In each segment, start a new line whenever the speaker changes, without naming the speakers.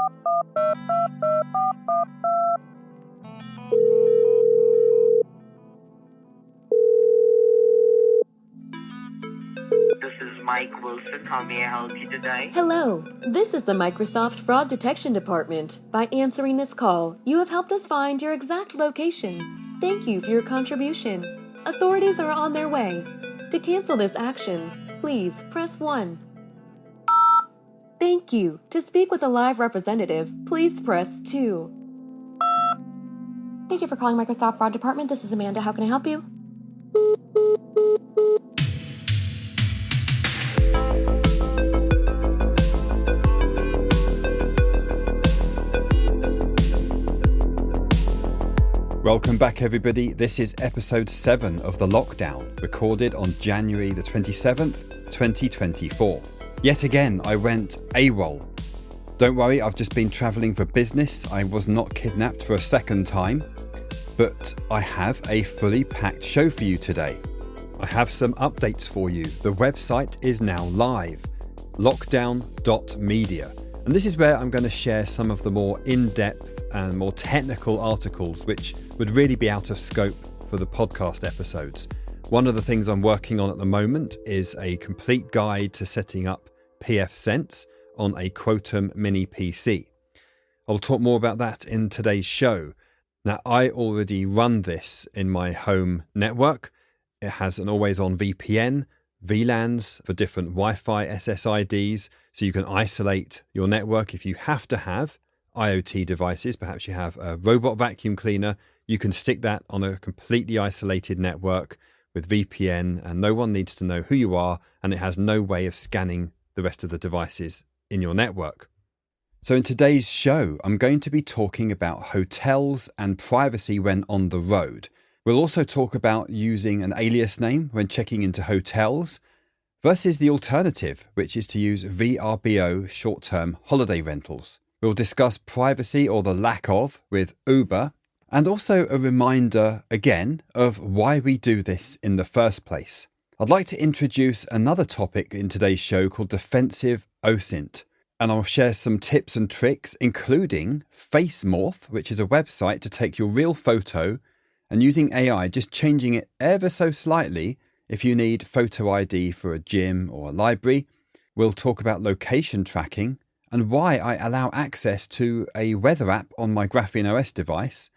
This is Mike Wilson. How may I help you today?
Hello, this is the Microsoft Fraud Detection Department. By answering this call, you have helped us find your exact location. Thank you for your contribution. Authorities are on their way. To cancel this action, please press 1. Thank you. To speak with a live representative, please press 2. Thank you for calling Microsoft Fraud Department. This is Amanda. How can I help you?
Welcome back, everybody. This is episode 7 of The Lockdown, recorded on January the 27th, 2024. Yet again, I went AWOL. Don't worry, I've just been travelling for business. I was not kidnapped for a second time. But I have a fully packed show for you today. I have some updates for you. The website is now live, lockdown.media. And this is where I'm going to share some of the more in-depth and more technical articles which would really be out of scope for the podcast episodes. One of the things I'm working on at the moment is a complete guide to setting up pfSense on a Quotum mini PC. I'll talk more about that in today's show. Now, I already run this in my home network. It has an always-on VPN, VLANs for different Wi-Fi SSIDs, so you can isolate your network if you have to have IoT devices. Perhaps you have a robot vacuum cleaner. You can stick that on a completely isolated network with VPN, and no one needs to know who you are, and it has no way of scanning the rest of the devices in your network. So in today's show, I'm going to be talking about hotels and privacy when on the road. We'll also talk about using an alias name when checking into hotels versus the alternative, which is to use VRBO short-term holiday rentals. We'll discuss privacy or the lack of with Uber, and also a reminder again of why we do this in the first place. I'd like to introduce another topic in today's show called Defensive OSINT, and I'll share some tips and tricks, including FaceMorph, which is a website to take your real photo and using AI, just changing it ever so slightly if you need photo ID for a gym or a library. We'll talk about location tracking and why I allow access to a weather app on my Graphene OS device.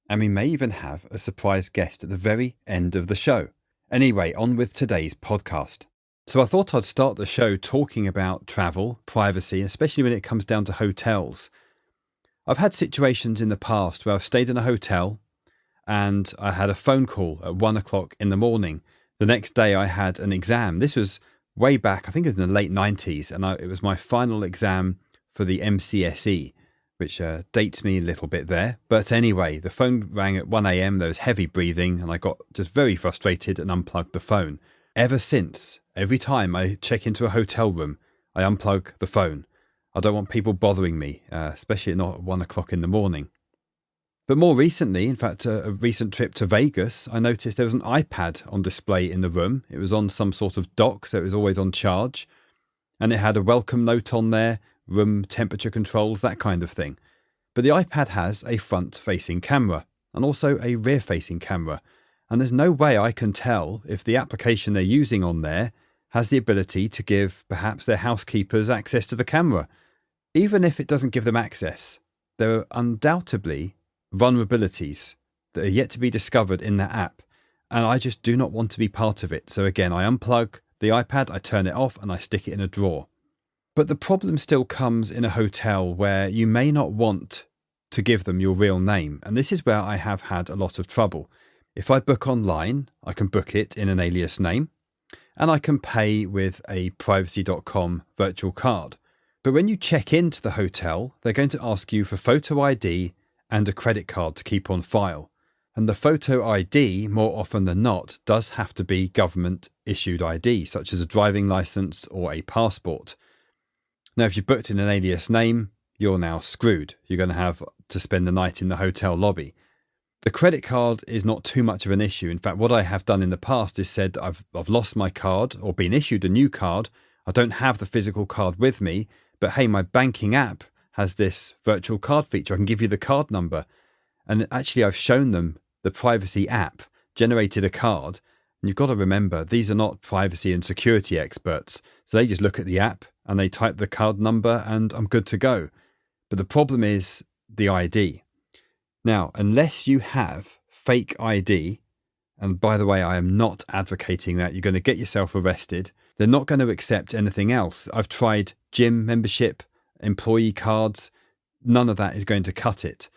And we may even have a surprise guest at the very end of the show. Anyway, on with today's podcast. So I thought I'd start the show talking about travel, privacy, especially when it comes down to hotels. I've had situations in the past where I've stayed in a hotel and I had a phone call at 1 o'clock in the morning. The next day I had an exam. This was way back, I think it was in the late 90s, and it was my final exam for the MCSE, which dates me a little bit there. But anyway, the phone rang at 1 a.m, there was heavy breathing, and I got just very frustrated and unplugged the phone. Ever since, every time I check into a hotel room, I unplug the phone. I don't want people bothering me, especially not at 1 o'clock in the morning. But more recently, in fact, a recent trip to Vegas, I noticed there was an iPad on display in the room. It was on some sort of dock, so it was always on charge. And it had a welcome note on there, room temperature controls, that kind of thing. But the iPad has a front-facing camera and also a rear-facing camera. And there's no way I can tell if the application they're using on there has the ability to give perhaps their housekeepers access to the camera. Even if it doesn't give them access, there are undoubtedly vulnerabilities that are yet to be discovered in that app. And I just do not want to be part of it. So again, I unplug the iPad, I turn it off, and I stick it in a drawer. But the problem still comes in a hotel where you may not want to give them your real name. And this is where I have had a lot of trouble. If I book online, I can book it in an alias name, and I can pay with a privacy.com virtual card. But when you check into the hotel, they're going to ask you for photo ID and a credit card to keep on file. And the photo ID, more often than not, does have to be government issued ID, such as a driving license or a passport. Now, if you've booked in an alias name, you're now screwed. You're going to have to spend the night in the hotel lobby. The credit card is not too much of an issue. In fact, what I have done in the past is said I've lost my card or been issued a new card. I don't have the physical card with me, but hey, my banking app has this virtual card feature. I can give you the card number. And actually, I've shown them the privacy app, generated a card. And you've got to remember, these are not privacy and security experts. So they just look at the app and they type the card number and I'm good to go. But the problem is the ID. Now, unless you have fake ID, and by the way, I am not advocating that, you're going to get yourself arrested. They're not going to accept anything else. I've tried gym membership, employee cards. None of that is going to cut it.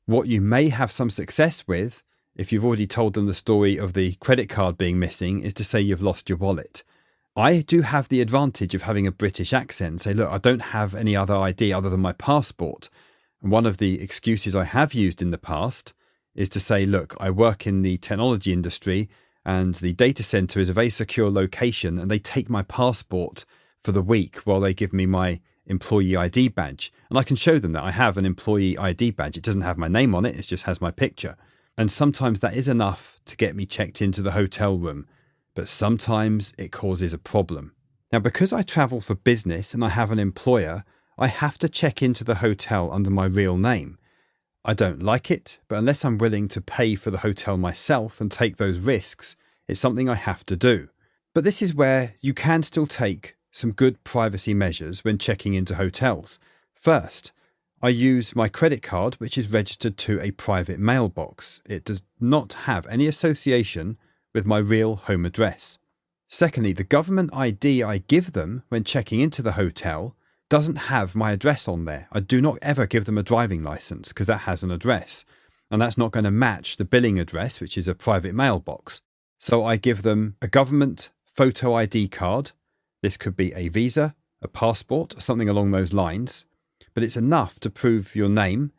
What you may have some success with, if you've already told them the story of the credit card being missing, is to say you've lost your wallet. I do have the advantage of having a British accent. Say, look, I don't have any other ID other than my passport. And one of the excuses I have used in the past is to say, look, I work in the technology industry and the data center is a very secure location and they take my passport for the week while they give me my employee ID badge. And I can show them that I have an employee ID badge. It doesn't have my name on it. It just has my picture. And sometimes that is enough to get me checked into the hotel room. But sometimes it causes a problem. Now, because I travel for business and I have an employer, I have to check into the hotel under my real name. I don't like it, but unless I'm willing to pay for the hotel myself and take those risks, it's something I have to do. But this is where you can still take some good privacy measures when checking into hotels. First, I use my credit card, which is registered to a private mailbox. It does not have any association with my real home address. Secondly, the government ID I give them when checking into the hotel doesn't have my address on there. I do not ever give them a driving license because that has an address. And that's not going to match the billing address, which is a private mailbox. So I give them a government photo ID card. This could be a visa, a passport, or something along those lines. But it's enough to prove your name,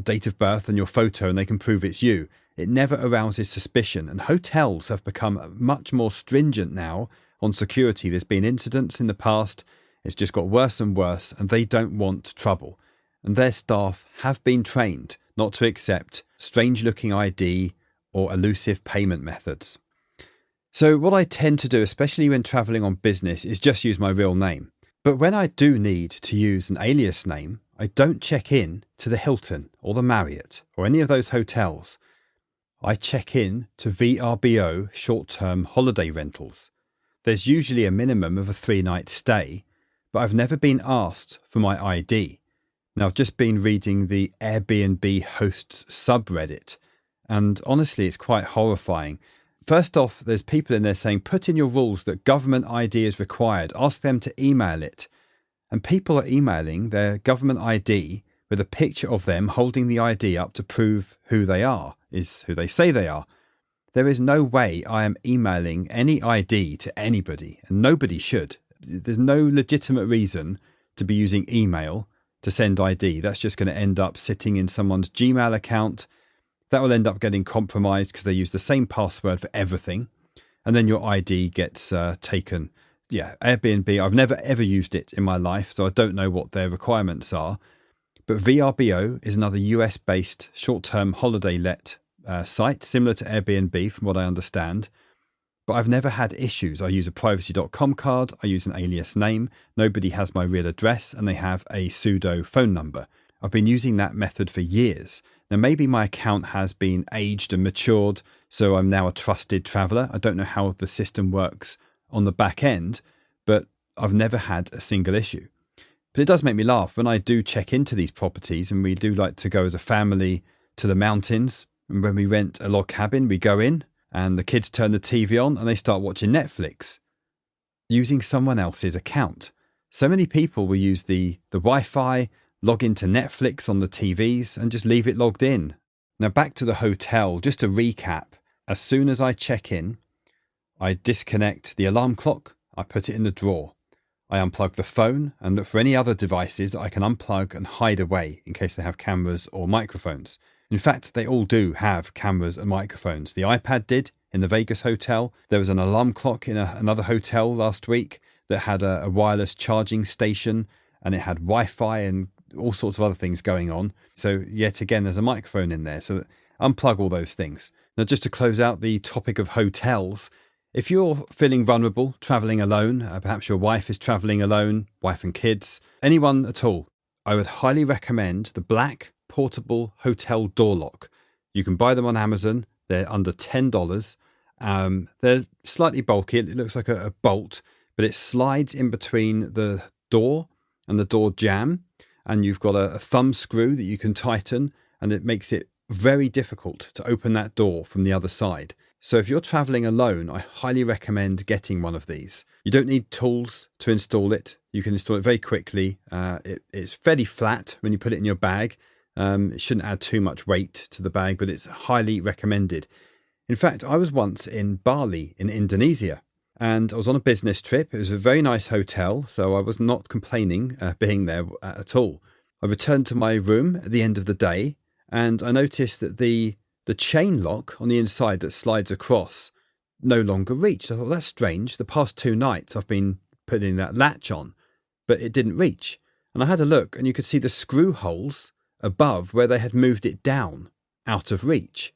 date of birth, and your photo, and they can prove it's you. It never arouses suspicion. And hotels have become much more stringent now on security. There's been incidents in the past. It's just got worse and worse, and they don't want trouble. And their staff have been trained not to accept strange-looking ID or elusive payment methods. So what I tend to do, especially when traveling on business, is just use my real name. But when I do need to use an alias name, I don't check in to the Hilton or the Marriott or any of those hotels. I check in to VRBO short-term holiday rentals. There's usually a minimum of a 3-night stay, but I've never been asked for my ID. Now, I've just been reading the Airbnb hosts subreddit, and honestly, it's quite horrifying. First off, there's people in there saying, put in your rules that government ID is required. Ask them to email it. And people are emailing their government ID with a picture of them holding the ID up to prove who they are, is who they say they are. There is no way I am emailing any ID to anybody, and nobody should. There's no legitimate reason to be using email to send ID. That's just going to end up sitting in someone's Gmail account. That will end up getting compromised because they use the same password for everything. And then your ID gets taken. Yeah, Airbnb, I've never ever used it in my life, so I don't know what their requirements are. But VRBO is another US-based short-term holiday let site, similar to Airbnb from what I understand. But I've never had issues. I use a privacy.com card. I use an alias name. Nobody has my real address, and they have a pseudo phone number. I've been using that method for years. Now, maybe my account has been aged and matured, so I'm now a trusted traveller. I don't know how the system works on the back end, but I've never had a single issue. But it does make me laugh when I do check into these properties, and we do like to go as a family to the mountains. And when we rent a log cabin, we go in and the kids turn the TV on and they start watching Netflix using someone else's account. So many people will use the Wi-Fi, log into Netflix on the TVs and just leave it logged in. Now back to the hotel, just to recap, as soon as I check in, I disconnect the alarm clock, I put it in the drawer. I unplug the phone and look for any other devices that I can unplug and hide away in case they have cameras or microphones. In fact, they all do have cameras and microphones. The iPad did in the Vegas hotel. There was an alarm clock in another hotel last week that had a wireless charging station, and it had Wi-Fi and all sorts of other things going on. So yet again, there's a microphone in there. So unplug all those things. Now, just to close out the topic of hotels, if you're feeling vulnerable, traveling alone, perhaps your wife is traveling alone, wife and kids, anyone at all, I would highly recommend the black portable hotel door lock. You can buy them on Amazon. They're under $10. They're slightly bulky. It looks like a bolt, but it slides in between the door and the door jamb. And you've got a thumb screw that you can tighten, and it makes it very difficult to open that door from the other side. So if you're traveling alone, I highly recommend getting one of these. You don't need tools to install it. You can install it very quickly. It's fairly flat when you put it in your bag. It shouldn't add too much weight to the bag, but it's highly recommended. In fact, I was once in Bali in Indonesia, and I was on a business trip. It was a very nice hotel, so I was not complaining being there at all. I returned to my room at the end of the day, and I noticed that the chain lock on the inside that slides across no longer reached. I thought, that's strange. The past 2 nights I've been putting that latch on, but it didn't reach. And I had a look, and you could see the screw holes above where they had moved it down out of reach.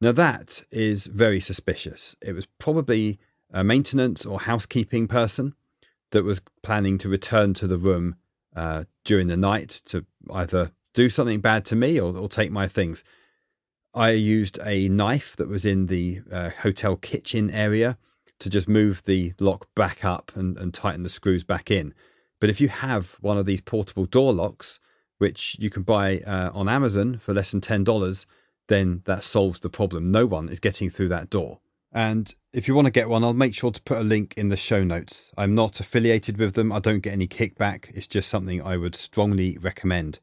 Now that is very suspicious. It was probably a maintenance or housekeeping person that was planning to return to the room during the night to either do something bad to me or take my things. I used a knife that was in the hotel kitchen area to just move the lock back up and tighten the screws back in. But if you have one of these portable door locks, which you can buy on Amazon for less than $10, then that solves the problem. No one is getting through that door. And if you want to get one, I'll make sure to put a link in the show notes. I'm not affiliated with them. I don't get any kickback. It's just something I would strongly recommend.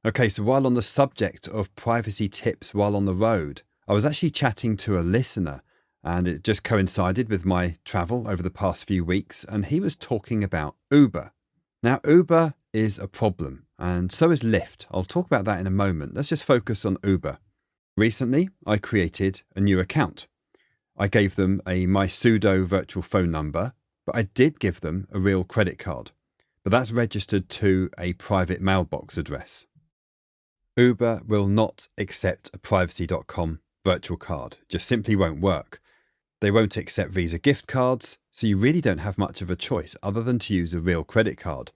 Okay, so while on the subject of privacy tips while on the road, I was actually chatting to a listener, and it just coincided with my travel over the past few weeks, and he was talking about Uber. Now, Uber is a problem, and so is Lyft. I'll talk about that in a moment. Let's just focus on Uber. Recently, I created a new account. I gave them my pseudo virtual phone number, but I did give them a real credit card. But that's registered to a private mailbox address. Uber will not accept a privacy.com virtual card. Just simply won't work. They won't accept Visa gift cards, so you really don't have much of a choice other than to use a real credit card.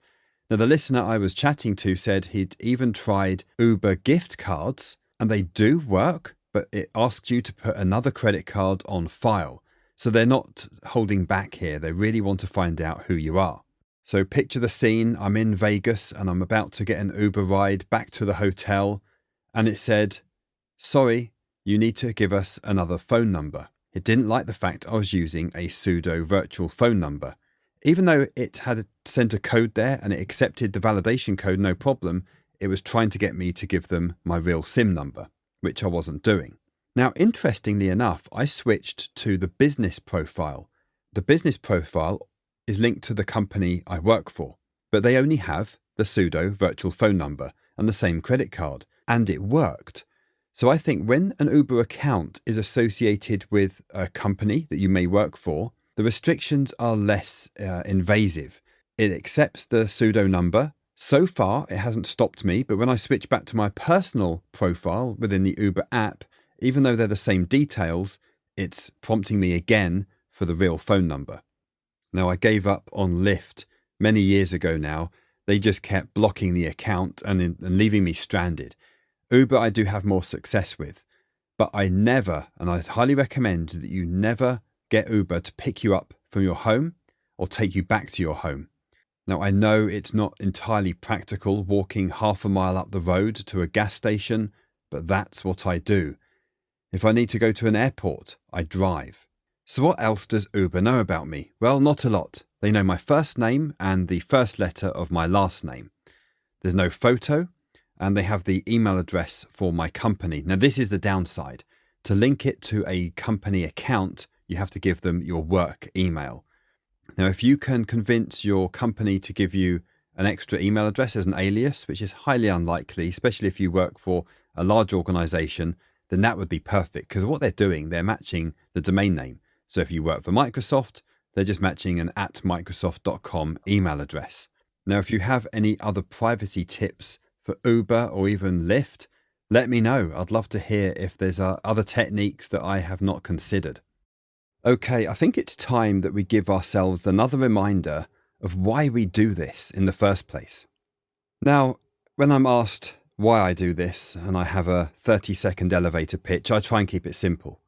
Now, the listener I was chatting to said he'd even tried Uber gift cards, and they do work, but it asks you to put another credit card on file. So they're not holding back here. They really want to find out who you are. So picture the scene. I'm in Vegas and I'm about to get an Uber ride back to the hotel. And it said, sorry, you need to give us another phone number. It didn't like the fact I was using a pseudo virtual phone number. Even though it had sent a code there and it accepted the validation code, no problem, it was trying to get me to give them my real SIM number, which I wasn't doing. Now, interestingly enough, I switched to the business profile. The business profile is linked to the company I work for, but they only have the pseudo virtual phone number and the same credit card, and it worked. So I think when an Uber account is associated with a company that you may work for, the restrictions are less invasive. It accepts the pseudo number. So far, it hasn't stopped me, but when I switch back to my personal profile within the Uber app, even though they're the same details, it's prompting me again for the real phone number. Now, I gave up on Lyft many years ago now. They just kept blocking the account and leaving me stranded. Uber I do have more success with, but I never, and I highly recommend that you never get Uber to pick you up from your home or take you back to your home. Now, I know it's not entirely practical walking half a mile up the road to a gas station, but that's what I do. If I need to go to an airport, I drive. So what else does Uber know about me? Well, not a lot. They know my first name and the first letter of my last name. There's no photo, and they have the email address for my company. Now, this is the downside. To link it to a company account, you have to give them your work email. Now, if you can convince your company to give you an extra email address as an alias, which is highly unlikely, especially if you work for a large organization, then that would be perfect, because what they're doing, they're matching the domain name. So if you work for Microsoft, they're just matching an @microsoft.com email address. Now, if you have any other privacy tips for Uber or even Lyft, let me know. I'd love to hear if there's other techniques that I have not considered. Okay, I think it's time that we give ourselves another reminder of why we do this in the first place. Now, When I'm asked why I do this and I have a 30-second elevator pitch, I try and keep it simple.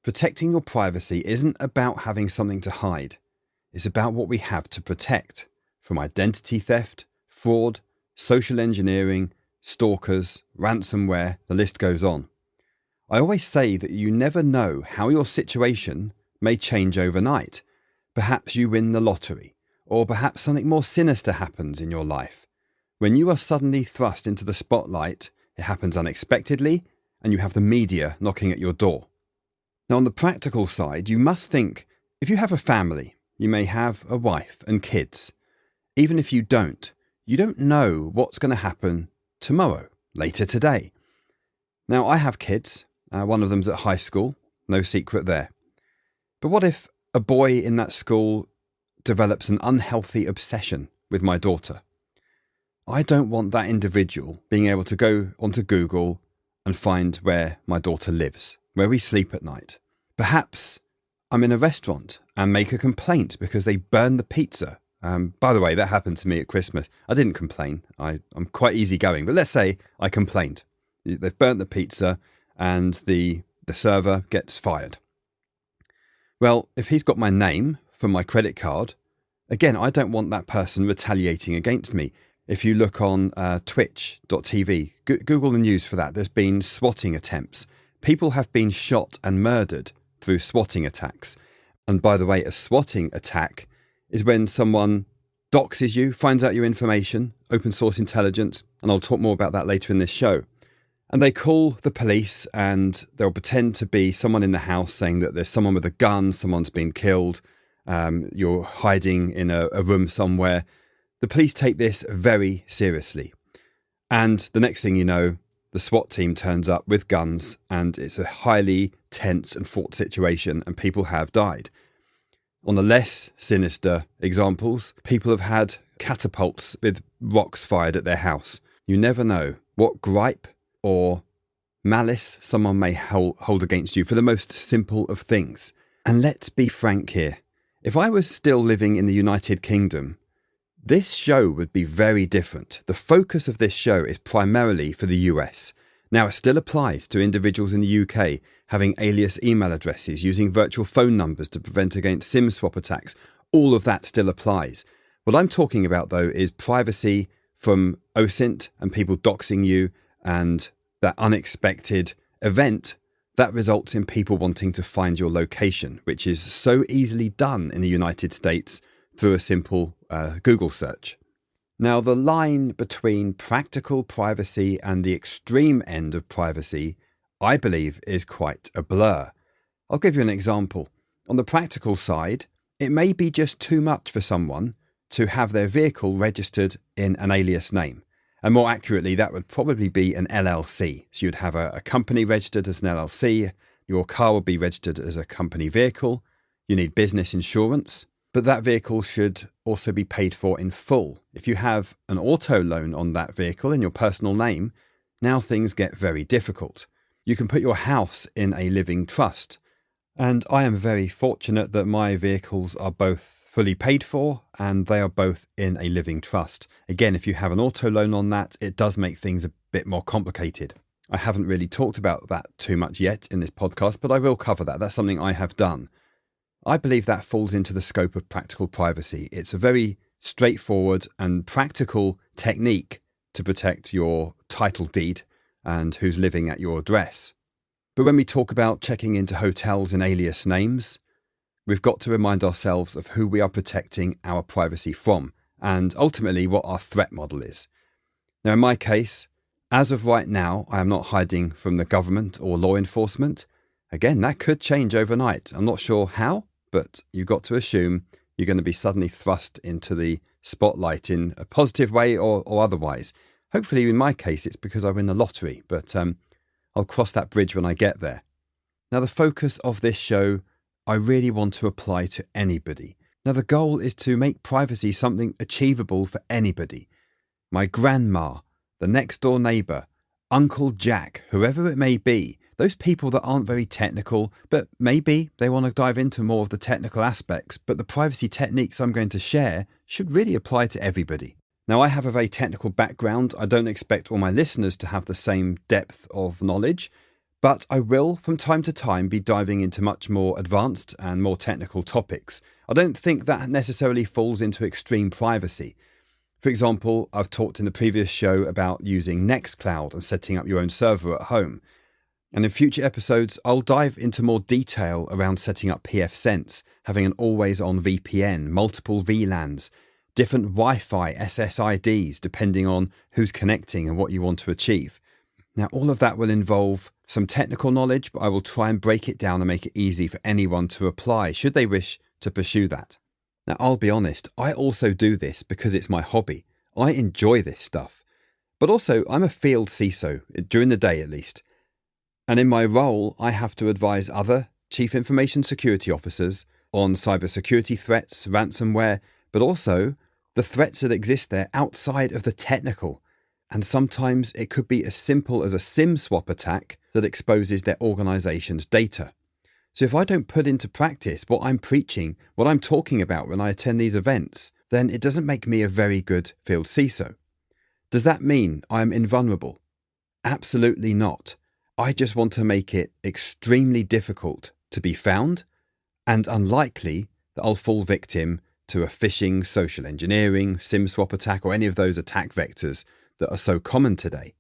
Protecting your privacy isn't about having something to hide. It's about what we have to protect, from identity theft, fraud, social engineering, stalkers, ransomware, the list goes on. I always say that you never know how your situation may change overnight. Perhaps you win the lottery, or perhaps something more sinister happens in your life. When you are suddenly thrust into the spotlight, it happens unexpectedly, and you have the media knocking at your door. Now, on the practical side, you must think, if you have a family, you may have a wife and kids. Even if you don't know what's going to happen tomorrow, later today. Now, I have kids. One of them's at high school. No secret there. But what if a boy in that school develops an unhealthy obsession with my daughter? I don't want that individual being able to go onto Google and find where my daughter lives, where we sleep at night. Perhaps I'm in a restaurant and make a complaint because they burn the pizza. By the way, that happened to me at Christmas. I didn't complain. I'm quite easygoing, but let's say I complained. They've burnt the pizza and the server gets fired. Well, if he's got my name from my credit card, again, I don't want that person retaliating against me. If you look on twitch.tv, Google the news for that. There's been swatting attempts. People have been shot and murdered through swatting attacks. And by the way, a swatting attack is when someone doxes you, finds out your information, open source intelligence, and I'll talk more about that later in this show. And they call the police and they'll pretend to be someone in the house saying that there's someone with a gun, someone's been killed, you're hiding in a room somewhere. The police take this very seriously. And the next thing you know, the SWAT team turns up with guns and it's a highly tense and fraught situation and people have died. On the less sinister examples, people have had catapults with rocks fired at their house. You never know what gripe or malice someone may hold against you for the most simple of things. And let's be frank here. If I was still living in the United Kingdom, this show would be very different. The focus of this show is primarily for the US. Now, it still applies to individuals in the UK having alias email addresses, using virtual phone numbers to prevent against SIM swap attacks. All of that still applies. What I'm talking about, though, is privacy from OSINT and people doxing you and that unexpected event that results in people wanting to find your location, which is so easily done in the United States through a simple Google search. Now, the line between practical privacy and the extreme end of privacy, I believe, is quite a blur. I'll give you an example. On the practical side, it may be just too much for someone to have their vehicle registered in an alias name. And more accurately, that would probably be an LLC. So you'd have a company registered as an LLC. Your car would be registered as a company vehicle. You need business insurance. But that vehicle should also be paid for in full. If you have an auto loan on that vehicle in your personal name, now things get very difficult. You can put your house in a living trust. And I am very fortunate that my vehicles are both fully paid for and they are both in a living trust. Again, if you have an auto loan on that, it does make things a bit more complicated. I haven't really talked about that too much yet in this podcast, but I will cover that. That's something I have done. I believe that falls into the scope of practical privacy. It's a very straightforward and practical technique to protect your title deed and who's living at your address. But when we talk about checking into hotels in alias names, we've got to remind ourselves of who we are protecting our privacy from and ultimately what our threat model is. Now, in my case, as of right now, I am not hiding from the government or law enforcement. Again, that could change overnight. I'm not sure how, but you've got to assume you're going to be suddenly thrust into the spotlight in a positive way or otherwise. Hopefully, in my case, it's because I win the lottery, but I'll cross that bridge when I get there. Now, the focus of this show, I really want to apply to anybody. Now, the goal is to make privacy something achievable for anybody. My grandma, the next door neighbour, Uncle Jack, whoever it may be, those people that aren't very technical, but maybe they want to dive into more of the technical aspects, but the privacy techniques I'm going to share should really apply to everybody. Now, I have a very technical background. I don't expect all my listeners to have the same depth of knowledge, but I will, from time to time, be diving into much more advanced and more technical topics. I don't think that necessarily falls into extreme privacy. For example, I've talked in the previous show about using Nextcloud and setting up your own server at home. And in future episodes, I'll dive into more detail around setting up pfSense, having an always-on VPN, multiple VLANs, different Wi-Fi SSIDs, depending on who's connecting and what you want to achieve. Now, all of that will involve some technical knowledge, but I will try and break it down and make it easy for anyone to apply, should they wish to pursue that. Now, I'll be honest, I also do this because it's my hobby. I enjoy this stuff. But also, I'm a field CISO, during the day at least. And in my role, I have to advise other Chief Information Security Officers on cybersecurity threats, ransomware, but also the threats that exist there outside of the technical. And sometimes it could be as simple as a SIM swap attack that exposes their organization's data. So if I don't put into practice what I'm preaching, what I'm talking about when I attend these events, then it doesn't make me a very good field CISO. Does that mean I'm invulnerable? Absolutely not. I just want to make it extremely difficult to be found and unlikely that I'll fall victim to a phishing, social engineering, SIM swap attack, or any of those attack vectors that are so common today.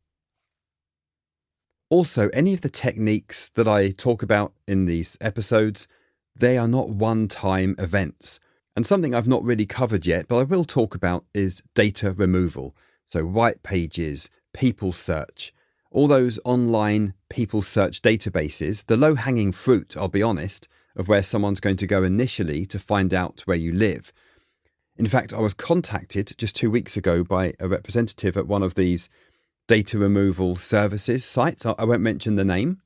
Also, any of the techniques that I talk about in these episodes, they are not one-time events. And something I've not really covered yet, but I will talk about, is data removal. So white pages, people search, all those online people search databases, the low-hanging fruit, I'll be honest, of where someone's going to go initially to find out where you live. In fact, I was contacted just 2 weeks ago by a representative at one of these data removal services sites. I won't mention the name.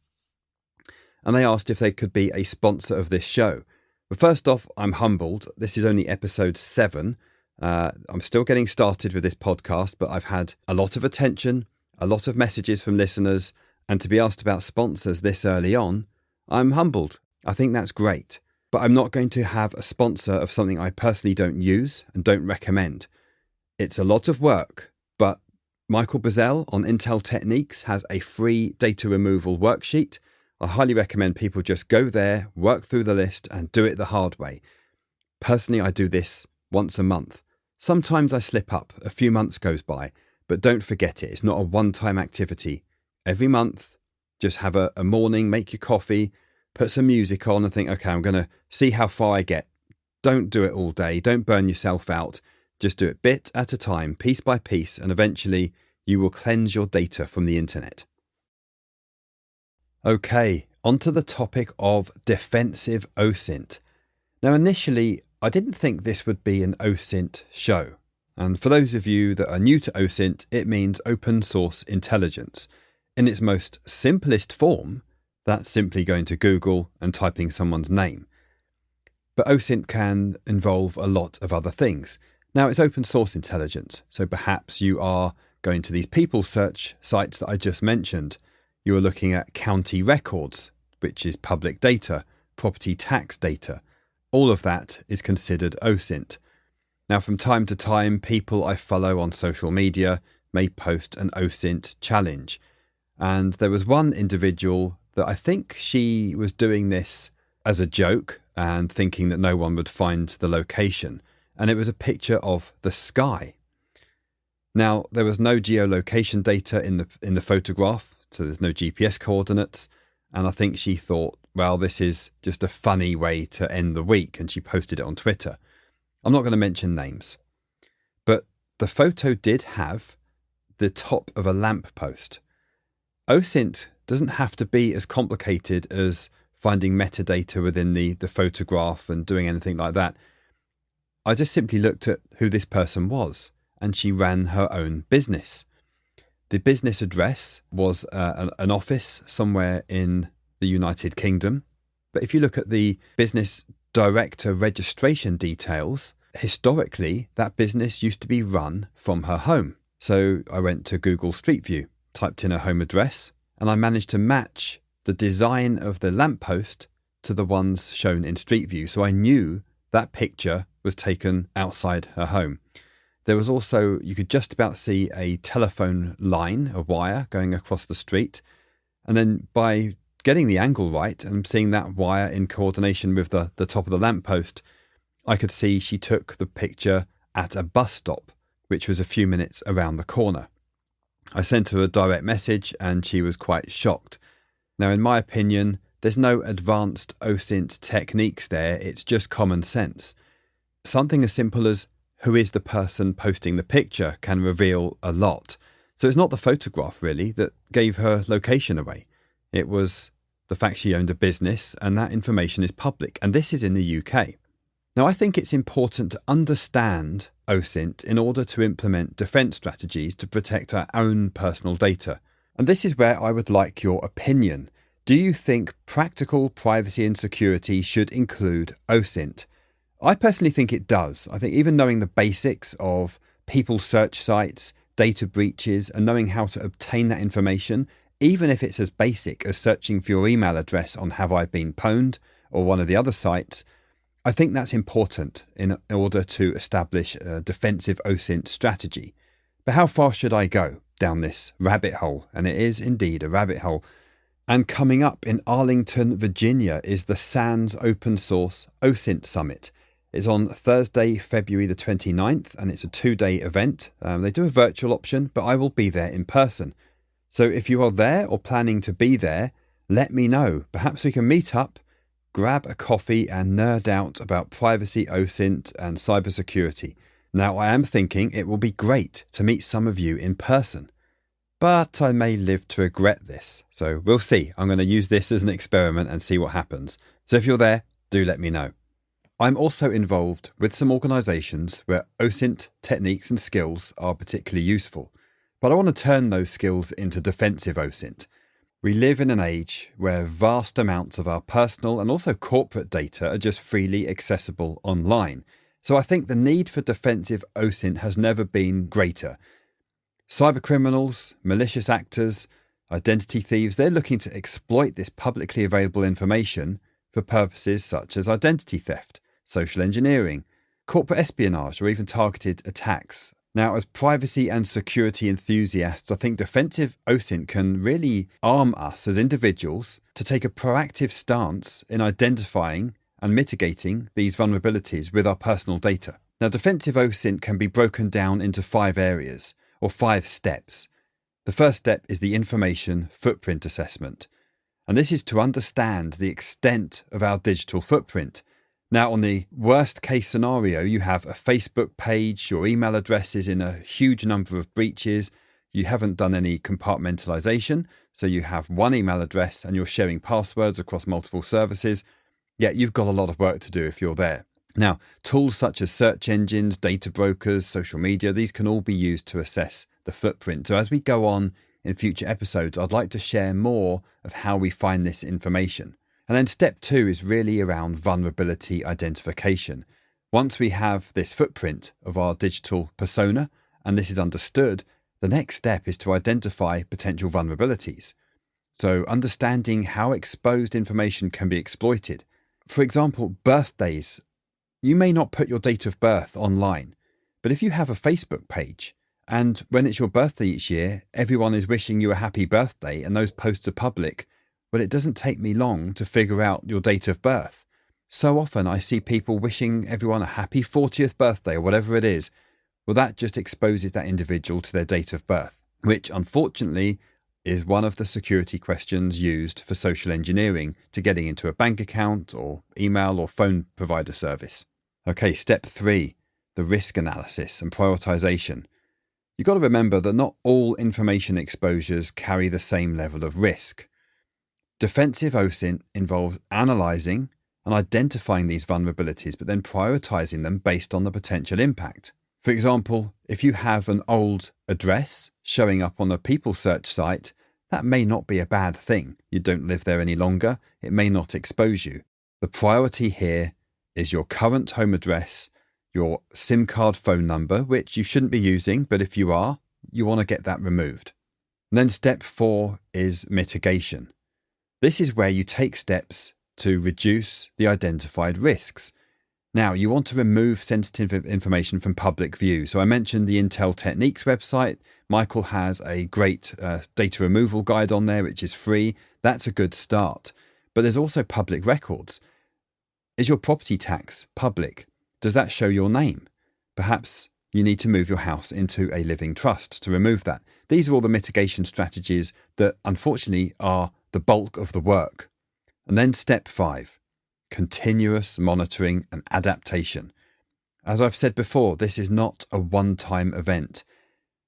And they asked if they could be a sponsor of this show. But first off, I'm humbled. This is only episode 7. I'm still getting started with this podcast, but I've had a lot of attention, a lot of messages from listeners, and to be asked about sponsors this early on, I'm humbled. I think that's great. But I'm not going to have a sponsor of something I personally don't use and don't recommend. It's a lot of work, but Michael Bazell on Intel Techniques has a free data removal worksheet. I highly recommend people just go there, work through the list, and do it the hard way. Personally, I do this once a month. Sometimes I slip up, a few months goes by, but don't forget it. It's not a one-time activity. Every month, just have a morning, make your coffee, put some music on and think, okay, I'm going to see how far I get. Don't do it all day. Don't burn yourself out. Just do it bit at a time, piece by piece, and eventually you will cleanse your data from the internet. Okay, onto the topic of defensive OSINT. Now, initially, I didn't think this would be an OSINT show. And for those of you that are new to OSINT, it means open source intelligence. In its most simplest form, that's simply going to Google and typing someone's name. But OSINT can involve a lot of other things. Now, it's open source intelligence, so perhaps you are going to these people search sites that I just mentioned. You are looking at county records, which is public data, property tax data. All of that is considered OSINT. Now, from time to time, people I follow on social media may post an OSINT challenge. And there was one individual that I think she was doing this as a joke and thinking that no one would find the location. And it was a picture of the sky. Now, there was no geolocation data in the photograph, so there's no GPS coordinates. And I think she thought, well, this is just a funny way to end the week, and she posted it on Twitter. I'm not going to mention names, but the photo did have the top of a lamppost. OSINT doesn't have to be as complicated as finding metadata within the photograph and doing anything like that. I just simply looked at who this person was, and she ran her own business. The business address was an office somewhere in the United Kingdom. But if you look at the business director registration details, historically, that business used to be run from her home. So I went to Google Street View, typed in her home address, and I managed to match the design of the lamppost to the ones shown in Street View. So I knew that picture was taken outside her home. There was also, you could just about see a telephone line, a wire going across the street. And then by getting the angle right and seeing that wire in coordination with the top of the lamppost, I could see she took the picture at a bus stop, which was a few minutes around the corner. I sent her a direct message and she was quite shocked. Now, in my opinion, there's no advanced OSINT techniques there, it's just common sense. Something as simple as who is the person posting the picture can reveal a lot. So it's not the photograph really that gave her location away. It was the fact she owned a business and that information is public. And this is in the UK. Now, I think it's important to understand OSINT in order to implement defense strategies to protect our own personal data. And this is where I would like your opinion. Do you think practical privacy and security should include OSINT? I personally think it does. I think even knowing the basics of people search sites, data breaches, and knowing how to obtain that information, even if it's as basic as searching for your email address on Have I Been Pwned or one of the other sites, I think that's important in order to establish a defensive OSINT strategy. But how far should I go down this rabbit hole? And it is indeed a rabbit hole. And coming up in Arlington, Virginia is the SANS Open Source OSINT Summit. It's on Thursday, February the 29th, and it's a 2-day event. They do a virtual option, but I will be there in person. So if you are there or planning to be there, let me know. Perhaps we can meet up, grab a coffee and nerd out about privacy, OSINT and cybersecurity. Now, I am thinking it will be great to meet some of you in person, but I may live to regret this. So we'll see. I'm going to use this as an experiment and see what happens. So if you're there, do let me know. I'm also involved with some organisations where OSINT techniques and skills are particularly useful, but I want to turn those skills into defensive OSINT. We live in an age where vast amounts of our personal and also corporate data are just freely accessible online. So I think the need for defensive OSINT has never been greater. Cybercriminals, malicious actors, identity thieves, they're looking to exploit this publicly available information for purposes such as identity theft, social engineering, corporate espionage, or even targeted attacks. Now, as privacy and security enthusiasts, I think defensive OSINT can really arm us as individuals to take a proactive stance in identifying and mitigating these vulnerabilities with our personal data. Now, defensive OSINT can be broken down into 5 areas, or 5 steps. The first step is the information footprint assessment. And this is to understand the extent of our digital footprint. Now, on the worst case scenario, you have a Facebook page, your email address is in a huge number of breaches, you haven't done any compartmentalization, so you have one email address and you're sharing passwords across multiple services, yet you've got a lot of work to do if you're there. Now, tools such as search engines, data brokers, social media, these can all be used to assess the footprint. So as we go on in future episodes, I'd like to share more of how we find this information. And then step 2 is really around vulnerability identification. Once we have this footprint of our digital persona, and this is understood, the next step is to identify potential vulnerabilities. So understanding how exposed information can be exploited. For example, birthdays. You may not put your date of birth online, but if you have a Facebook page, and when it's your birthday each year, everyone is wishing you a happy birthday and those posts are public, well, it doesn't take me long to figure out your date of birth. So often I see people wishing everyone a happy 40th birthday or whatever it is. Well, that just exposes that individual to their date of birth, which unfortunately is one of the security questions used for social engineering to getting into a bank account or email or phone provider service. Okay, step 3, the risk analysis and prioritization. You've got to remember that not all information exposures carry the same level of risk. Defensive OSINT involves analysing and identifying these vulnerabilities, but then prioritising them based on the potential impact. For example, if you have an old address showing up on a people search site, that may not be a bad thing. You don't live there any longer. It may not expose you. The priority here is your current home address, your SIM card phone number, which you shouldn't be using, but if you are, you want to get that removed. And then step 4 is mitigation. This is where you take steps to reduce the identified risks. Now, you want to remove sensitive information from public view. So I mentioned the Intel Techniques website. Michael has a great data removal guide on there, which is free. That's a good start. But there's also public records. Is your property tax public? Does that show your name? Perhaps you need to move your house into a living trust to remove that. These are all the mitigation strategies that unfortunately are the bulk of the work. And then step 5, continuous monitoring and adaptation. As I've said before, this is not a one-time event.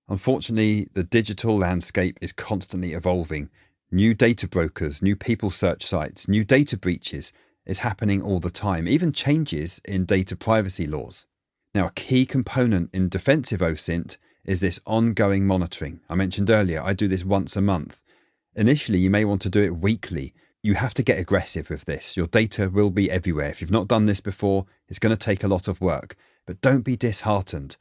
Unfortunately, the digital landscape is constantly evolving. New data brokers, new people search sites, new data breaches is happening all the time, even changes in data privacy laws. Now, a key component in Defensive OSINT is this ongoing monitoring. I mentioned earlier, I do this once a month. Initially, you may want to do it weekly. You have to get aggressive with this. Your data will be everywhere. If you've not done this before, it's going to take a lot of work. But don't be disheartened.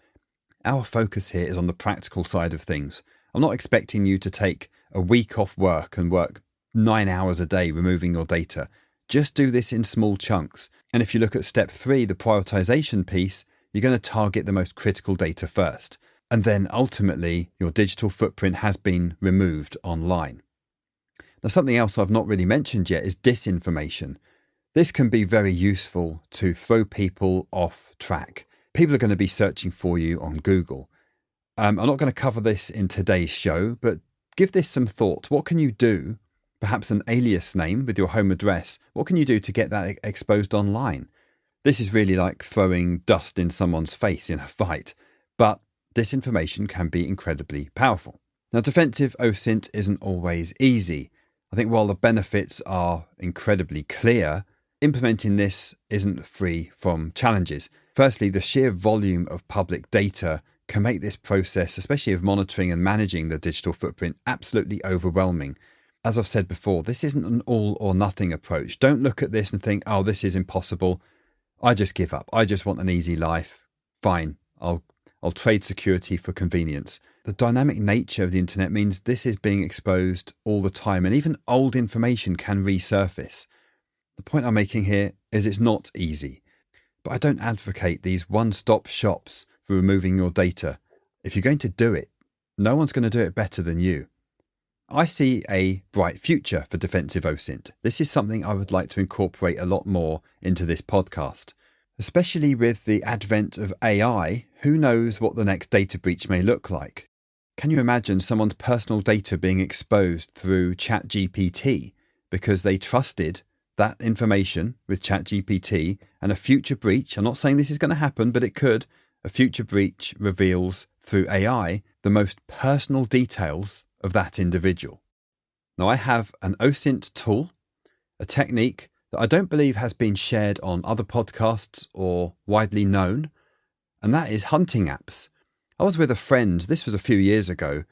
Our focus here is on the practical side of things. I'm not expecting you to take a week off work and work 9 hours a day removing your data. Just do this in small chunks. And if you look at step 3, the prioritization piece, you're going to target the most critical data first. And then ultimately, your digital footprint has been removed online. Now, something else I've not really mentioned yet is disinformation. This can be very useful to throw people off track. People are going to be searching for you on Google. I'm not going to cover this in today's show, but give this some thought. What can you do? Perhaps an alias name with your home address. What can you do to get that exposed online? This is really like throwing dust in someone's face in a fight, but disinformation can be incredibly powerful. Now, Defensive OSINT isn't always easy. I think while the benefits are incredibly clear, implementing this isn't free from challenges. Firstly, the sheer volume of public data can make this process, especially of monitoring and managing the digital footprint, absolutely overwhelming. As I've said before, this isn't an all or nothing approach. Don't look at this and think, oh, this is impossible. I just give up. I just want an easy life. Fine. I'll trade security for convenience. The dynamic nature of the internet means this is being exposed all the time, and even old information can resurface. The point I'm making here is it's not easy, but I don't advocate these one-stop shops for removing your data. If you're going to do it, no one's going to do it better than you. I see a bright future for Defensive OSINT. This is something I would like to incorporate a lot more into this podcast. Especially with the advent of AI, who knows what the next data breach may look like? Can you imagine someone's personal data being exposed through ChatGPT because they trusted that information with ChatGPT, and a future breach, I'm not saying this is going to happen, but it could, a future breach reveals through AI the most personal details of that individual. Now, I have an OSINT tool, a technique that I don't believe has been shared on other podcasts or widely known, and that is hunting apps. I was with a friend, this was a few years ago,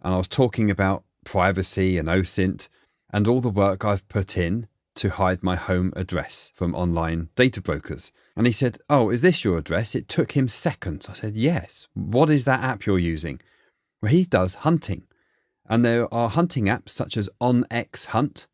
and I was talking about privacy and OSINT and all the work I've put in to hide my home address from online data brokers. And he said, oh, is this your address? It took him seconds. I said, yes. What is that app you're using? Well, he does hunting. And there are hunting apps such as OnX Hunt,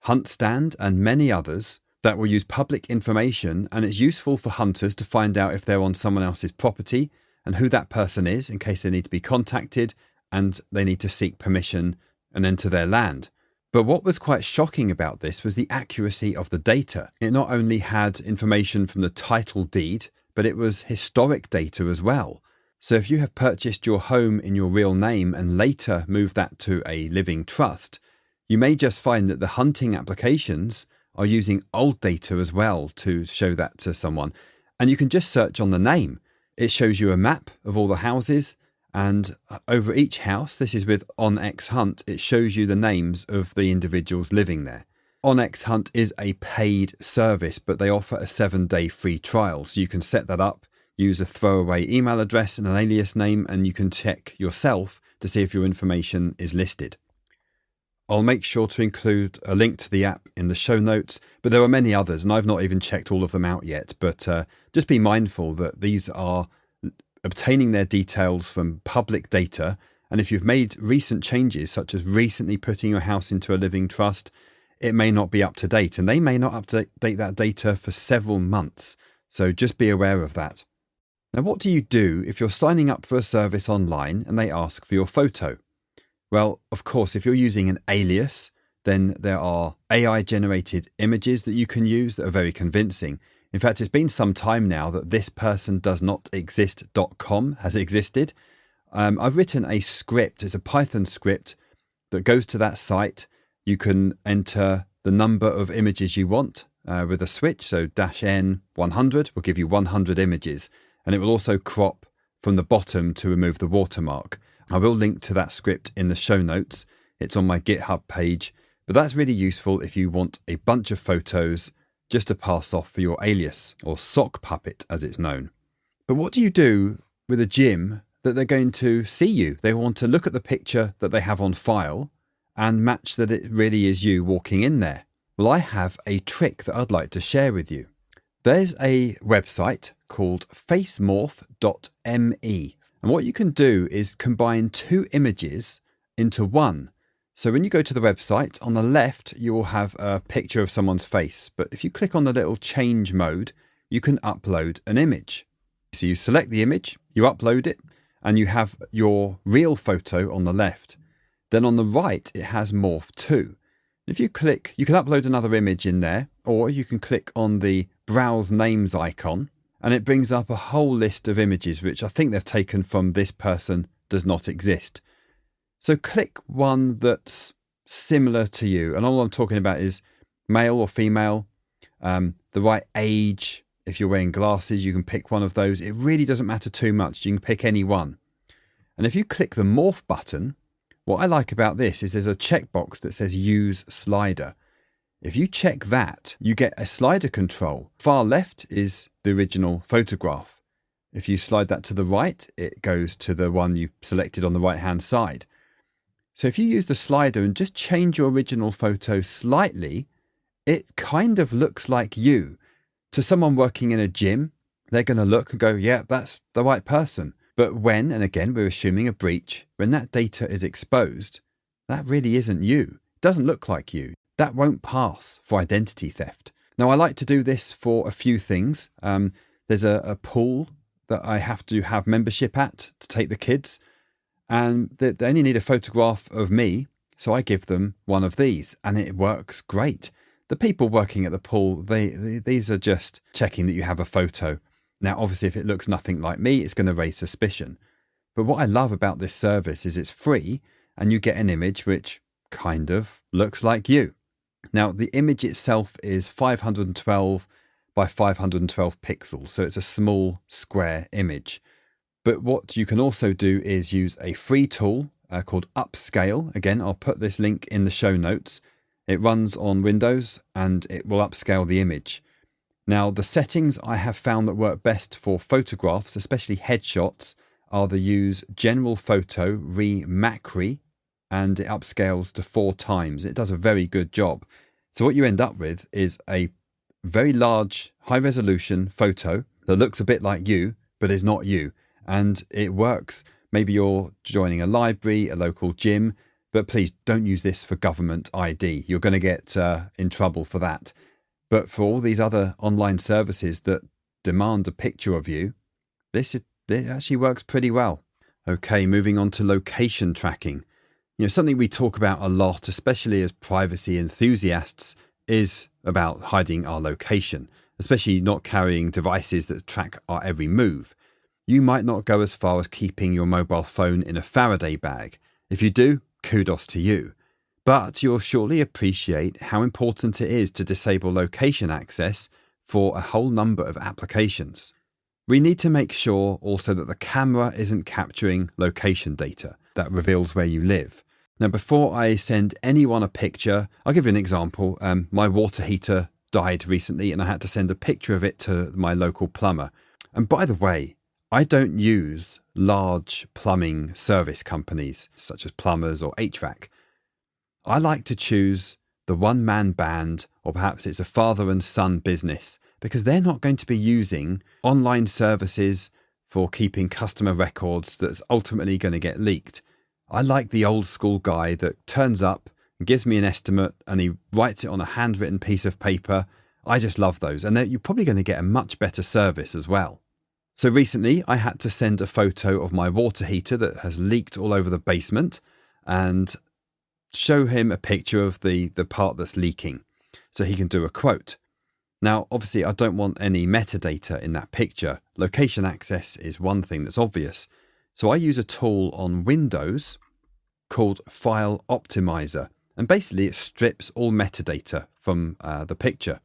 HuntStand, and many others that will use public information, and it's useful for hunters to find out if they're on someone else's property and who that person is in case they need to be contacted and they need to seek permission and enter their land. But what was quite shocking about this was the accuracy of the data. It not only had information from the title deed, but it was historic data as well. So if you have purchased your home in your real name and later moved that to a living trust, you may just find that the hunting applications are using old data as well to show that to someone. And you can just search on the name. It shows you a map of all the houses, and over each house, this is with OnX Hunt, it shows you the names of the individuals living there. OnX Hunt is a paid service, but they offer a 7-day free trial. So you can set that up, use a throwaway email address and an alias name, and you can check yourself to see if your information is listed. I'll make sure to include a link to the app in the show notes, but there are many others, and I've not even checked all of them out yet. But just be mindful that these are obtaining their details from public data, and if you've made recent changes, such as recently putting your house into a living trust, it may not be up to date, and they may not update that data for several months. So just be aware of that. Now, what do you do if you're signing up for a service online and they ask for your photo? Well, of course, if you're using an alias, then there are AI-generated images that you can use that are very convincing. In fact, it's been some time now that thispersondoesnotexist.com has existed. I've written a script. It's a Python script that goes to that site. You can enter the number of images you want with a switch. So -n 100 will give you 100 images. And it will also crop from the bottom to remove the watermark. I will link to that script in the show notes. It's on my GitHub page. But that's really useful if you want a bunch of photos just to pass off for your alias, or sock puppet as it's known. But what do you do with a gym that they're going to see you? They want to look at the picture that they have on file and match that it really is you walking in there. Well, I have a trick that I'd like to share with you. There's a website called facemorph.me. And what you can do is combine two images into one. So when you go to the website, on the left, you will have a picture of someone's face. But if you click on the little change mode, you can upload an image. So you select the image, you upload it, and you have your real photo on the left. Then on the right, it has Morph 2. If you click, you can upload another image in there, or you can click on the browse names icon, and it brings up a whole list of images, which I think they've taken from This Person Does Not Exist. So click one that's similar to you. And all I'm talking about is male or female, the right age. If you're wearing glasses, you can pick one of those. It really doesn't matter too much. You can pick any one. And if you click the morph button, what I like about this is there's a checkbox that says use slider. If you check that, you get a slider control. Far left is the original photograph. If you slide that to the right, it goes to the one you selected on the right-hand side. So if you use the slider and just change your original photo slightly, it kind of looks like you. To someone working in a gym, they're going to look and go, yeah, that's the right person. But when, and again, we're assuming a breach, when that data is exposed, that really isn't you. It doesn't look like you. That won't pass for identity theft. Now, I like to do this for a few things. There's a pool that I have to have membership at to take the kids. And they only need a photograph of me, so I give them one of these, and it works great. The people working at the pool, these are just checking that you have a photo. Now, obviously, if it looks nothing like me, it's going to raise suspicion. But what I love about this service is it's free, and you get an image which kind of looks like you. Now, the image itself is 512 by 512 pixels, so it's a small square image. But what you can also do is use a free tool called Upscale. Again, I'll put this link in the show notes. It runs on Windows and it will upscale the image. Now, the settings I have found that work best for photographs, especially headshots, are the use General Photo Re-Macri, and it upscales to 4 times. It does a very good job. So what you end up with is a very large, high-resolution photo that looks a bit like you, but is not you. And it works. Maybe you're joining a library, a local gym, but please don't use this for government ID. You're going to get in trouble for that. But for all these other online services that demand a picture of you, this actually works pretty well. Okay, moving on to location tracking. You know, something we talk about a lot, especially as privacy enthusiasts, is about hiding our location, especially not carrying devices that track our every move. You might not go as far as keeping your mobile phone in a Faraday bag. If you do, kudos to you. But you'll surely appreciate how important it is to disable location access for a whole number of applications. We need to make sure also that the camera isn't capturing location data that reveals where you live. Now, before I send anyone a picture, I'll give you an example. My water heater died recently and I had to send a picture of it to my local plumber. And by the way, I don't use large plumbing service companies such as plumbers or HVAC. I like to choose the one-man band, or perhaps it's a father and son business, because they're not going to be using online services for keeping customer records that's ultimately going to get leaked. I like the old school guy that turns up and gives me an estimate and he writes it on a handwritten piece of paper I just love those, and you're probably going to get a much better service as well. So recently I had to send a photo of my water heater that has leaked all over the basement and show him a picture of the part that's leaking so he can do a quote. Now, obviously, I don't want any metadata in that picture. Location access is one thing that's obvious. So I use a tool on Windows called File Optimizer, and basically it strips all metadata from the picture.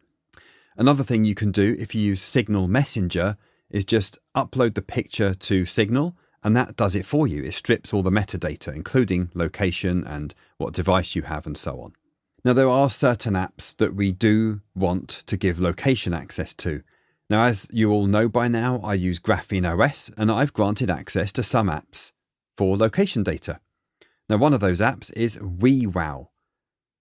Another thing you can do if you use Signal Messenger is just upload the picture to Signal, and that does it for you. It strips all the metadata, including location and what device you have and so on. Now, there are certain apps that we do want to give location access to. Now, as you all know by now, I use Graphene OS, and I've granted access to some apps for location data. Now, one of those apps is WeWow.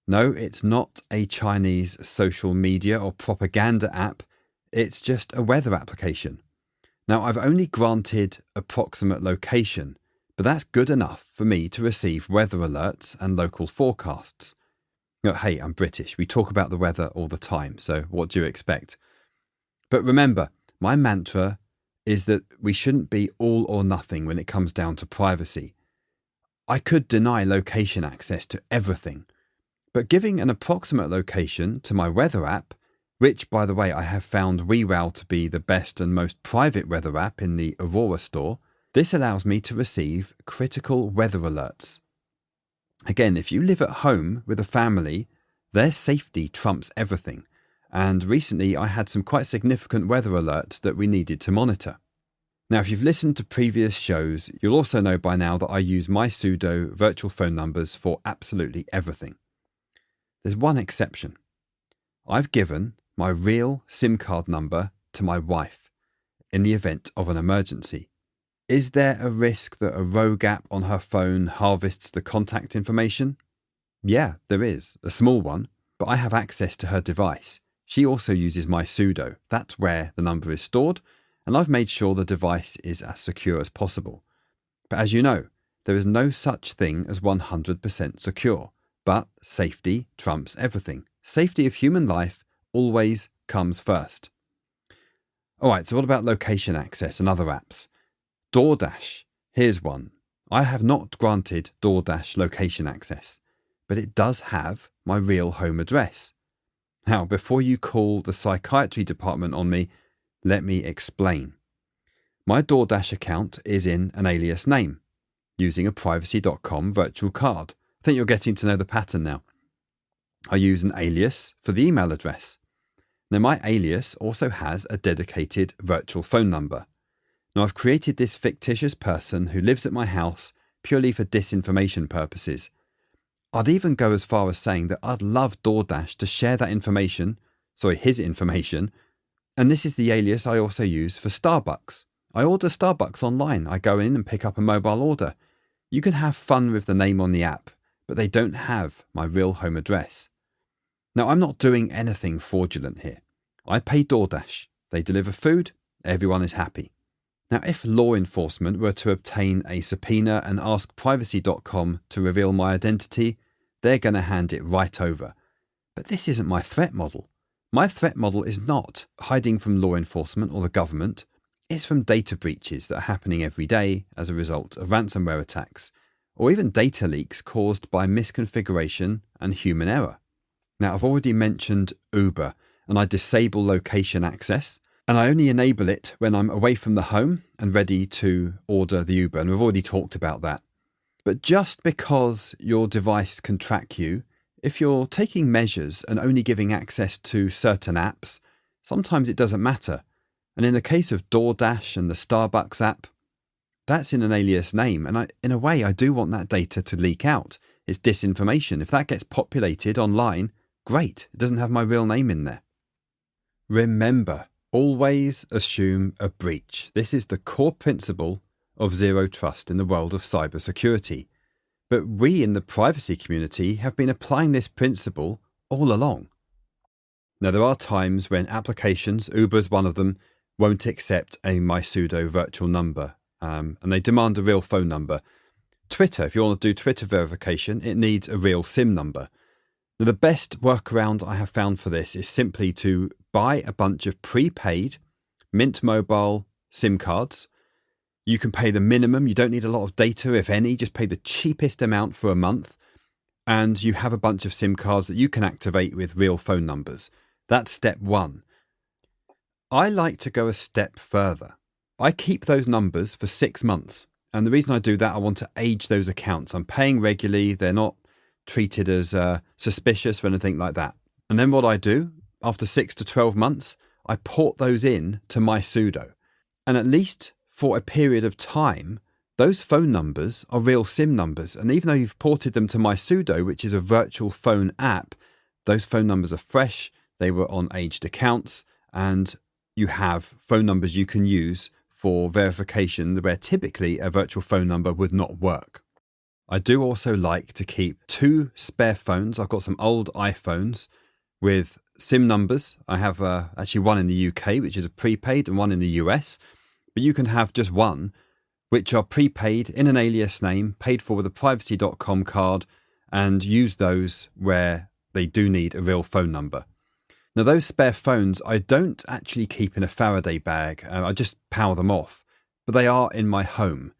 No, it's not a Chinese social media or propaganda app. It's just a weather application. Now, I've only granted approximate location, but that's good enough for me to receive weather alerts and local forecasts. Now, hey, I'm British. We talk about the weather all the time, so what do you expect? But remember, my mantra is that we shouldn't be all or nothing when it comes down to privacy. I could deny location access to everything, but giving an approximate location to my weather app, which, by the way, I have found WeWow to be the best and most private weather app in the Aurora store, this allows me to receive critical weather alerts. Again, if you live at home with a family, their safety trumps everything. And recently I had some quite significant weather alerts that we needed to monitor. Now, if you've listened to previous shows, you'll also know by now that I use my pseudo virtual phone numbers for absolutely everything. There's one exception. I've given my real SIM card number to my wife in the event of an emergency. Is there a risk that a rogue app on her phone harvests the contact information? Yeah, there is, a small one, but I have access to her device. She also uses my pseudo. That's where the number is stored, and I've made sure the device is as secure as possible. But as you know, there is no such thing as 100% secure, but safety trumps everything. Safety of human life always comes first. Alright, so what about location access and other apps? DoorDash, here's one. I have not granted DoorDash location access, but it does have my real home address. Now, before you call the psychiatry department on me, let me explain. My DoorDash account is in an alias name, using a privacy.com virtual card. I think you're getting to know the pattern now. I use an alias for the email address. Now, my alias also has a dedicated virtual phone number. Now, I've created this fictitious person who lives at my house purely for disinformation purposes. I'd even go as far as saying that I'd love DoorDash to share that information, his information, and this is the alias I also use for Starbucks. I order Starbucks online. I go in and pick up a mobile order. You can have fun with the name on the app, but they don't have my real home address. Now, I'm not doing anything fraudulent here. I pay DoorDash. They deliver food. Everyone is happy. Now, if law enforcement were to obtain a subpoena and ask privacy.com to reveal my identity, they're going to hand it right over. But this isn't my threat model. My threat model is not hiding from law enforcement or the government. It's from data breaches that are happening every day as a result of ransomware attacks, or even data leaks caused by misconfiguration and human error. Now, I've already mentioned Uber, and I disable location access, and I only enable it when I'm away from the home and ready to order the Uber, and we've already talked about that. But just because your device can track you, if you're taking measures and only giving access to certain apps, sometimes it doesn't matter. And in the case of DoorDash and the Starbucks app, that's in an alias name, and in a way I do want that data to leak out. It's disinformation. If that gets populated online, great, it doesn't have my real name in there. Remember, always assume a breach. This is the core principle of zero trust in the world of cybersecurity. But we in the privacy community have been applying this principle all along. Now, there are times when applications, Uber's one of them, won't accept a my pseudo virtual number, and they demand a real phone number. Twitter, if you want to do Twitter verification, it needs a real SIM number. Now, the best workaround I have found for this is simply to buy a bunch of prepaid Mint Mobile SIM cards. You can pay the minimum. You don't need a lot of data, if any. Just pay the cheapest amount for a month. And you have a bunch of SIM cards that you can activate with real phone numbers. That's step one. I like to go a step further. I keep those numbers for 6 months. And the reason I do that, I want to age those accounts. I'm paying regularly. They're not treated as suspicious or anything like that. And then what I do, after 6 to 12 months, I port those in to my pseudo. And at least for a period of time, those phone numbers are real SIM numbers. And even though you've ported them to my pseudo, which is a virtual phone app, those phone numbers are fresh. They were on aged accounts, and you have phone numbers you can use for verification where typically a virtual phone number would not work. I do also like to keep 2 spare phones. I've got some old iPhones with SIM numbers. I have actually one in the UK, which is a prepaid, and one in the US. But you can have just one, which are prepaid in an alias name, paid for with a privacy.com card, and use those where they do need a real phone number. Now, those spare phones, I don't actually keep in a Faraday bag. I just power them off, but they are in my home.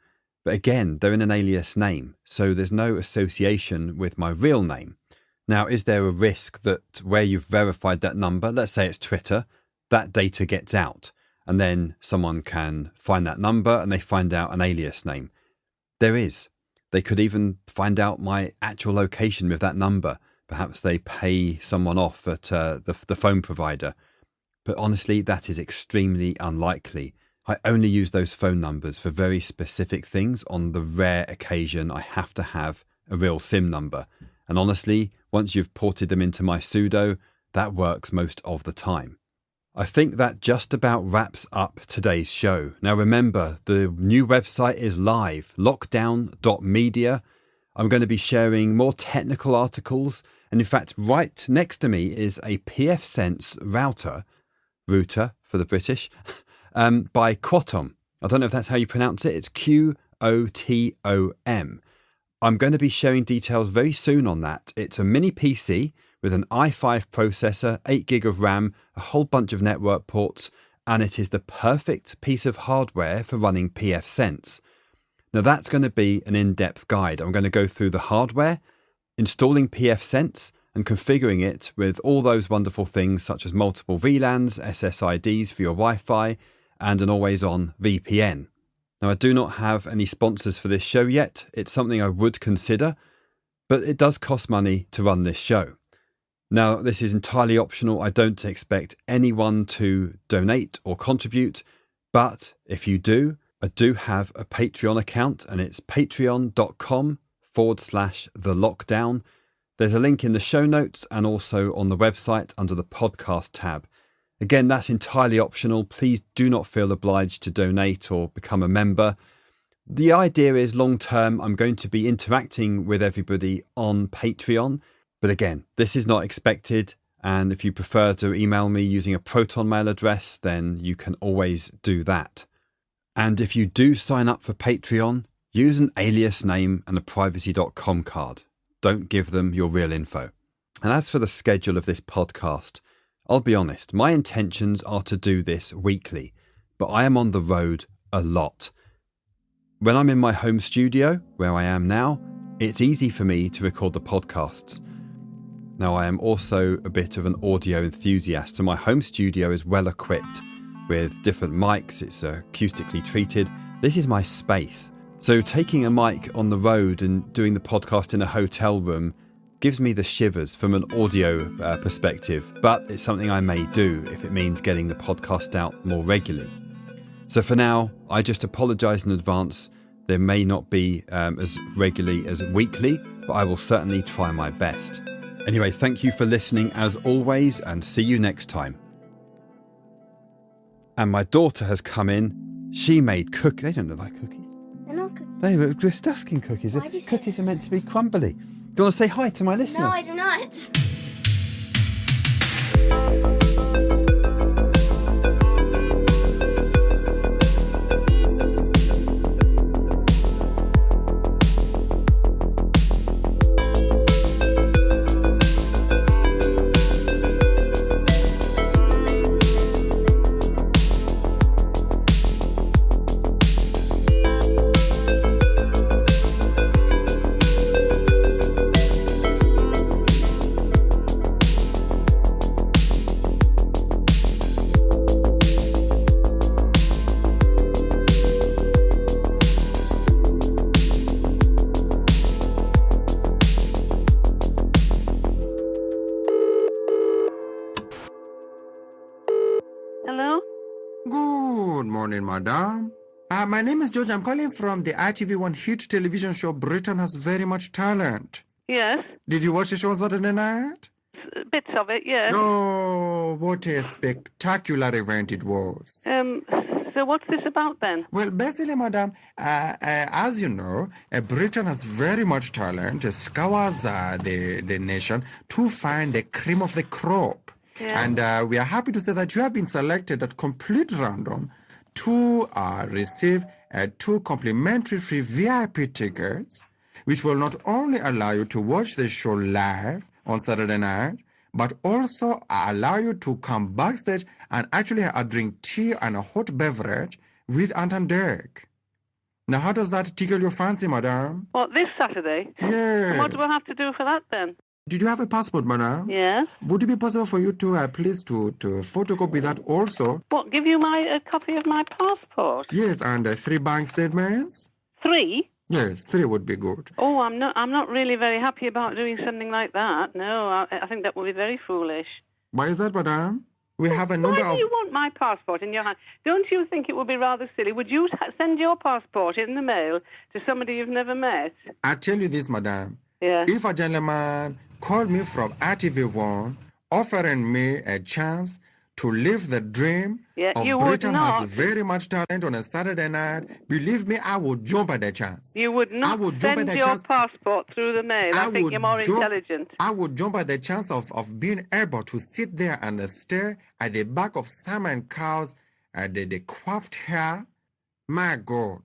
But again, they're in an alias name, so there's no association with my real name. Now, is there a risk that where you've verified that number, let's say it's Twitter, that data gets out, and then someone can find that number and they find out an alias name? There is. They could even find out my actual location with that number. Perhaps they pay someone off at the phone provider. But honestly, that is extremely unlikely. I only use those phone numbers for very specific things on the rare occasion I have to have a real SIM number. And honestly, once you've ported them into my pseudo, that works most of the time. I think that just about wraps up today's show. Now remember, the new website is live, lockdown.media. I'm going to be sharing more technical articles. And in fact, right next to me is a pfSense router for the British, by Quotom. I don't know if that's how you pronounce it. It's QOTOM. I'm going to be sharing details very soon on that. It's a mini PC with an i5 processor, 8 gig of RAM, a whole bunch of network ports, and it is the perfect piece of hardware for running pfSense. Now that's going to be an in-depth guide. I'm going to go through the hardware, installing pfSense and configuring it with all those wonderful things such as multiple VLANs, SSIDs for your Wi-Fi, and an always-on VPN. Now I do not have any sponsors for this show yet. It's something I would consider, but it does cost money to run this show. Now this is entirely optional. I don't expect anyone to donate or contribute, but if you do, I do have a Patreon account, and it's patreon.com/thelockdown. There's a link in the show notes and also on the website under the podcast tab. Again, that's entirely optional. Please do not feel obliged to donate or become a member. The idea is long term, I'm going to be interacting with everybody on Patreon. But again, this is not expected. And if you prefer to email me using a Proton mail address, then you can always do that. And if you do sign up for Patreon, use an alias name and a privacy.com card. Don't give them your real info. And as for the schedule of this podcast, I'll be honest, my intentions are to do this weekly, but I am on the road a lot. When I'm in my home studio, where I am now, it's easy for me to record the podcasts. Now, I am also a bit of an audio enthusiast, so my home studio is well equipped with different mics. It's acoustically treated. This is my space. So taking a mic on the road and doing the podcast in a hotel room gives me the shivers from an audio perspective, but it's something I may do if it means getting the podcast out more regularly. So for now, I just apologise in advance. There may not be as regularly as weekly, but I will certainly try my best. Anyway, thank you for listening as always, and see you next time. And my daughter has come in. She made cookies. They don't look like cookies.
They're not cookies.
They look disgusting cookies.
Why do you say
Cookies are meant to be crumbly. Do you want to say hi to my listeners?
No, I do not. morning, madam. My name is George. I'm calling from the ITV1 hit television show Britain Has Very Much Talent.
Yes,
Did you watch the show Saturday night?
bits of it, yes.
Oh, what a spectacular event it was.
So what's this about then?
Well, basically, madam, as you know, Britain has very much talent, scours the nation to find the cream of the crop.
Yeah.
And we are happy to say that you have been selected at complete random to receive 2 complimentary free VIP tickets, which will not only allow you to watch the show live on Saturday night, but also allow you to come backstage and actually drink tea and a hot beverage with Anton Dirk. Now, how does that tickle your fancy, madam?
What, this Saturday?
Yes.
And what do I have to do for that then?
Did you have a passport, madam?
Yes.
Would it be possible for you to please to photocopy that also?
What, give you a copy of my passport?
Yes, and 3 bank statements?
3?
Yes, 3 would be good.
Oh, I'm not really very happy about doing something like that. No, I think that would be very foolish.
Why is that, madam? We have a number
Why do you want my passport in your hand? Don't you think it would be rather silly? Would you send your passport in the mail to somebody you've never met?
I tell you this, madam.
Yeah.
If a gentleman called me from RTV1 offering me a chance to live the dream of
you would
Britain
not.
Has Very Much Talent on a Saturday night, believe me, I would jump at the chance.
You would
I
not
would jump at
send
the
your
chance.
passport through the mail. I think
would
you're more
jump-
intelligent.
I would jump at the chance of being able to sit there and stare at the back of Simon Cowell's the coiffed hair. My God.